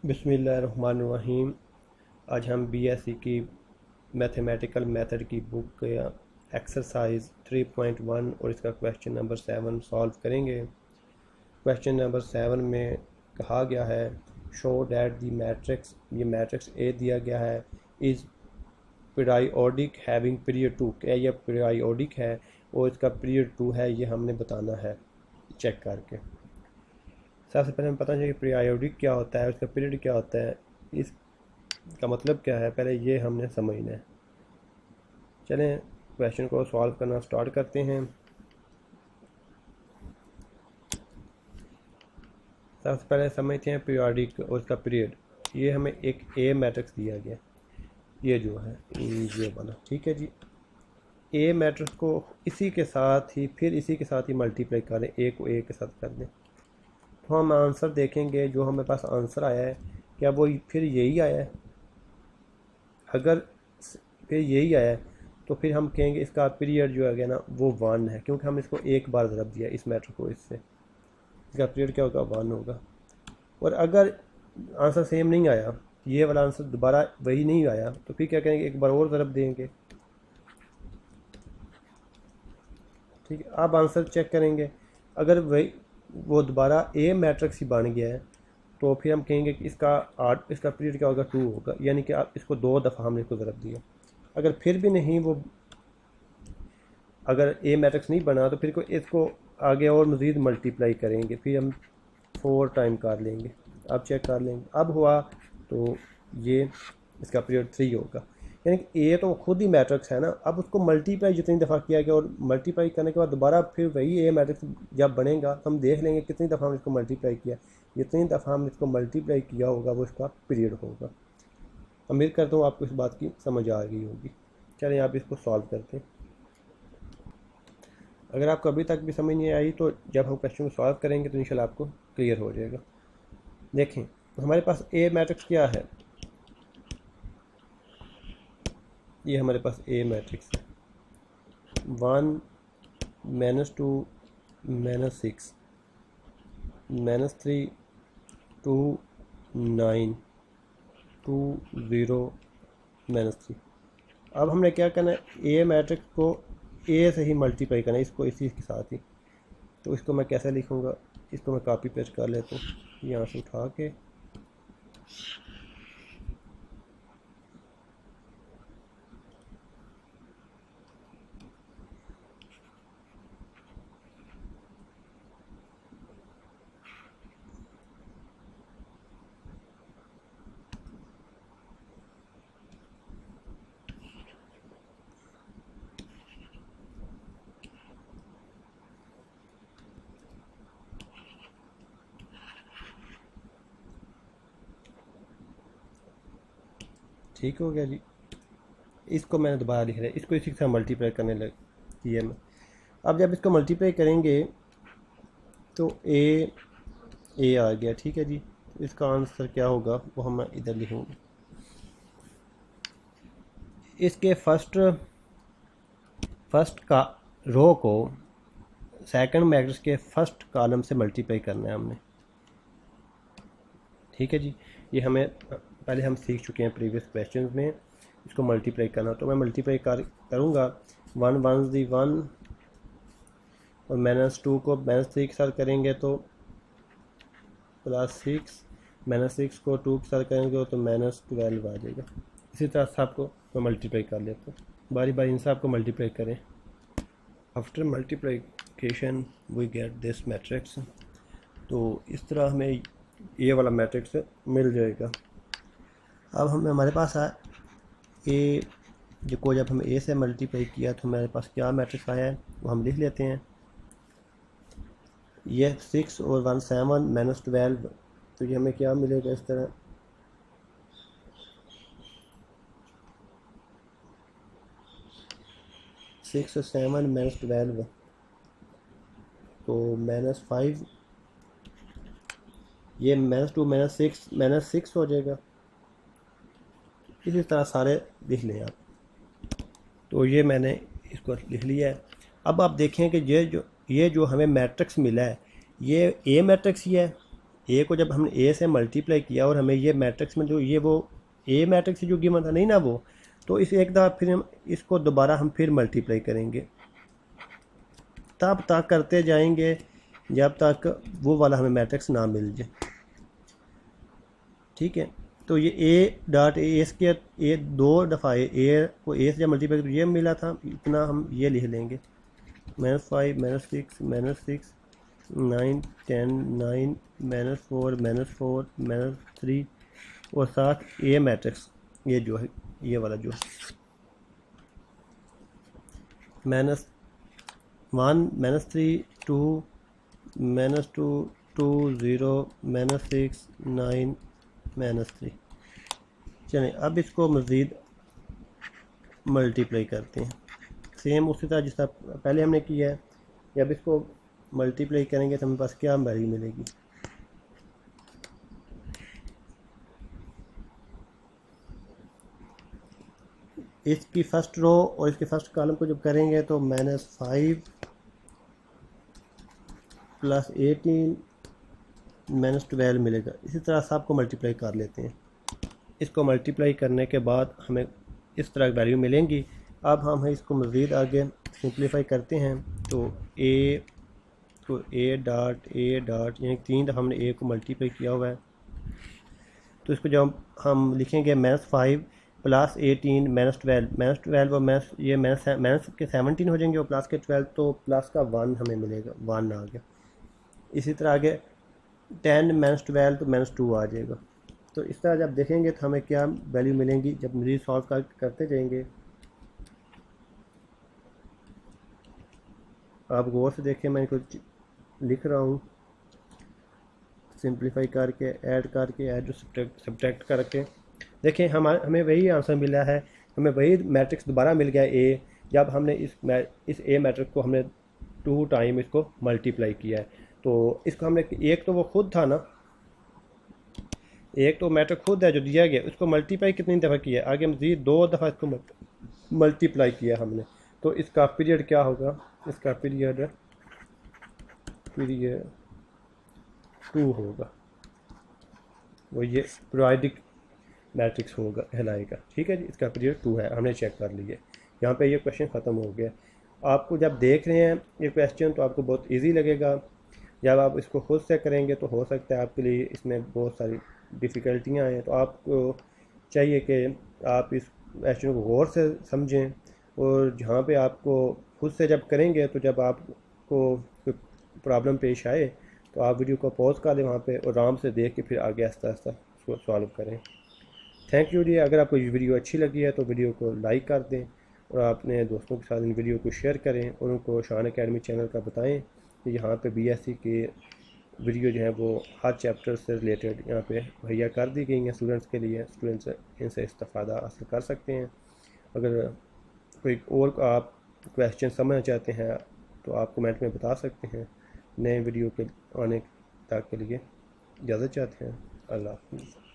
बिस्मिल्लाहिर्रहमानिर्रहीम। आज हम बीएससी की मैथमेटिकल मेथड की बुक का एक्सरसाइज 3.1 और इसका क्वेश्चन नंबर 7 सॉल्व करेंगे। क्वेश्चन नंबर 7 में कहा गया है शो डैट दी मैट्रिक्स, ये मैट्रिक्स ए दिया गया है, इज़ पीरियोडिक हैविंग पीरियड 2, क्या यह पीरियोडिक है और इसका पीरियड 2 है, ये हमने बताना है चेक करके। सबसे पहले हमें पता चाहिए पीरियोडिक क्या होता है, उसका पीरियड क्या होता है, इसका मतलब क्या है, पहले ये हमने समझना है। चलें क्वेश्चन को सॉल्व करना स्टार्ट करते हैं। सबसे पहले समझते हैं पीरियोडिक और उसका पीरियड। ये हमें एक ए मैट्रिक्स दिया गया, ये जो है ये वाला, ठीक है जी। ए मैट्रिक्स को इसी के साथ ही फिर इसी के साथ ही मल्टीप्लाई करें, ए को ए के साथ कर दें तो हम आंसर देखेंगे। जो हमारे पास आंसर आया है क्या वो फिर यही आया है? अगर फिर यही आया है तो फिर हम कहेंगे इसका पीरियड जो है ना वो 1 है, क्योंकि हम इसको एक बार ज़रब दिया इस मैटर को इससे, इसका पीरियड क्या होगा 1 होगा। और अगर आंसर सेम नहीं आया, ये वाला आंसर दोबारा वही नहीं आया, तो फिर क्या करेंगे, एक बार और ज़रब देंगे। ठीक है, अब आंसर चेक करेंगे। अगर वही वो दोबारा ए मैट्रिक्स ही बन गया है तो फिर हम कहेंगे कि इसका पीरियड क्या होगा 2 होगा, यानी कि आप इसको 2 दफ़ा हमने इसको ज़रब दिया। अगर फिर भी नहीं वो, अगर ए मैट्रिक्स नहीं बना तो फिर इसको आगे और मज़ीद मल्टीप्लाई करेंगे, फिर हम 4 टाइम कर लेंगे। अब चेक कर लेंगे, अब हुआ तो ये इसका पीरियड 3 होगा, यानी कि ए तो खुद ही मैट्रिक्स है ना। अब उसको मल्टीप्लाई जितनी दफ़ा किया गया और मल्टीप्लाई करने के बाद दोबारा फिर वही ए मैट्रिक्स जब बनेगा तो हम देख लेंगे कितनी दफ़ा हमने इसको मल्टीप्लाई किया, जितनी दफ़ा हमने इसको मल्टीप्लाई किया होगा वो इसका पीरियड होगा। उम्मीद करता हूँ आपको इस बात की समझ आ गई होगी। चलिए आप इसको सॉल्व करते हैं। अगर आपको अभी तक भी समझ नहीं आई तो जब हम क्वेश्चन को सॉल्व करेंगे तो इंशाल्लाह आपको क्लियर हो जाएगा। देखें हमारे पास ए मैट्रिक्स क्या है, ये हमारे पास ए मैट्रिक्स है 1 -2 -6 -3 2 9 2 0 -3। अब हमने क्या करना है, ए मैट्रिक्स को ए से ही मल्टीप्लाई करना है, इसको इसी के साथ ही। तो इसको मैं कैसे लिखूँगा, इसको मैं कॉपी पेस्ट कर लेता हूँ यहाँ से उठा के। ठीक हो गया जी, इसको मैंने दोबारा लिख लिया, इसको इसी के साथ मल्टीप्लाई करने लग किया मैं। अब जब इसको मल्टीप्लाई करेंगे तो ए आ गया, ठीक है जी। इसका आंसर क्या होगा वो हम इधर लिखेंगे। इसके फर्स्ट का रो को सेकंड मैट्रिक्स के फर्स्ट कॉलम से मल्टीप्लाई करना है हमने, ठीक है जी। ये हमें पहले हम सीख चुके हैं प्रीवियस क्वेश्चन में, इसको मल्टीप्लाई करना। तो मैं मल्टीप्लाई करूँगा 1 1 दी 1 और -2 को -3 के साथ करेंगे तो +6, -6 को 2 के साथ करेंगे तो -12 आ जाएगा। इसी तरह से आपको मैं मल्टीप्लाई कर लेता हूँ, बारी बारी इनसे आपको मल्टीप्लाई करें। After multiplication we get this matrix, तो इस तरह हमें ये वाला मैट्रिक्स मिल जाएगा। अब हमारे पास है ए जो को जब हम ए से मल्टीप्लाई किया तो हमारे पास क्या मैट्रिक्स आया है वो हम लिख लेते हैं। ये 6 और 1 7 -12, तो ये हमें क्या मिलेगा इस तरह, सिक्स और 7 -12 तो -5, ये -2 -6 हो जाएगा। इसी तरह सारे लिख लें आप। तो ये मैंने इसको लिख लिया है। अब आप देखें कि ये जो हमें मैट्रिक्स मिला है ये ए मैट्रिक्स ही है, ए को जब हमने ए से मल्टीप्लाई किया और हमें ये मैट्रिक्स में जो ये वो ए मैट्रिक्स जो गिवन था नहीं ना वो, तो इस एक दफ़ा फिर हम इसको दोबारा हम फिर मल्टीप्लाई करेंगे, तब तक करते जाएंगे जब तक वो वाला हमें मैट्रिक्स ना मिल जाए। ठीक है, तो ये ए डॉट ए स्क्वायर, ए दो दफ़ा ए को ए से जब मल्टीप्लाई तो ये मिला था, इतना हम ये लिख लेंगे -5 -6 9 10 9 -4 -3 और साथ ए मैट्रिक्स ये जो है ये वाला जो -1 -3 2 -2 2 0 -6 9 -3। चलें अब इसको मज़ीद मल्टीप्लाई करते हैं सेम उसी तरह जिस तरह पहले हमने किया है। जब इसको मल्टीप्लाई करेंगे तो हमें पास क्या वैल्यू मिलेगी, इसकी फर्स्ट रो और इसके फर्स्ट कॉलम को जब करेंगे तो -5 + 18 -12 मिलेगा। इसी तरह सबको मल्टीप्लाई कर लेते हैं। इसको मल्टीप्लाई करने के बाद हमें इस तरह वैल्यू मिलेंगी। अब हम इसको मज़ीद आगे सिंप्लीफाई करते हैं तो ए डॉट यानी 3 दफ़ा हमने ए को मल्टीप्लाई किया हुआ है, तो इसको जब हम लिखेंगे -5 + 18 -12 और ये माइनस के 17 हो जाएंगे और प्लस के 12, तो प्लस का 1 हमें मिलेगा, 1 आ गया। इसी तरह आगे 10 -12 तो -2 आ जाएगा। तो इस तरह जब देखेंगे तो हमें क्या वैल्यू मिलेंगी जब मज़ीद सॉल्व करते जाएंगे। आप गौर से देखें, मैं कुछ लिख रहा हूँ सिंप्लीफाई करके ऐड और सब्ट्रैक्ट करके देखें हमें वही आंसर मिला है, हमें वही मैट्रिक्स दोबारा मिल गया ए, जब हमने इस ए मैट्रिक्स को हमने 2 टाइम इसको मल्टीप्लाई किया है। तो इसको हमने एक तो वो खुद था ना, एक तो मैट्रिक्स खुद है जो दिया गया, उसको मल्टीप्लाई कितनी दफ़ा किया, आगे मज़ीद 2 दफ़ा इसको मल्टीप्लाई किया हमने। तो इसका पीरियड क्या होगा, इसका पीरियड 2 होगा, वो ये पीरियोडिक मैट्रिक्स होगा कहलाएगा। ठीक है जी, इसका पीरियड 2 है, हमने चेक कर लिया। यहाँ पे ये क्वेश्चन ख़त्म हो गया। आपको जब देख रहे हैं ये क्वेश्चन तो आपको बहुत इजी लगेगा, जब आप इसको खुद से करेंगे तो हो सकता है आपके लिए इसमें बहुत सारी डिफ़िकल्टियाँ आएँ। तो आपको चाहिए कि आप इस क्वेश्चन को गौर से समझें, और जहाँ पे आपको खुद से जब करेंगे तो जब आपको प्रॉब्लम पेश आए तो आप वीडियो को पॉज कर दें वहाँ पे और आराम से देख के फिर आगे आस्ता आस्ता उसको सॉल्व करें। थैंक यू जी। अगर आपको ये वीडियो अच्छी लगी है तो वीडियो को लाइक कर दें और अपने दोस्तों के साथ इन वीडियो को शेयर करें और उनको शान अकेडमी चैनल का बताएं कि यहाँ पे BSc के वीडियो जो है वो हर चैप्टर से रिलेटेड यहाँ पे मुहैया कर दी गई हैं स्टूडेंट्स के लिए। स्टूडेंट्स इनसे इस्तेफ़ादा हासिल कर सकते हैं। अगर कोई और आप क्वेश्चन समझना चाहते हैं तो आप कमेंट में बता सकते हैं। नए वीडियो के आने तक के लिए इजाज़त चाहते हैं। अल्लाह हाफ़िज़।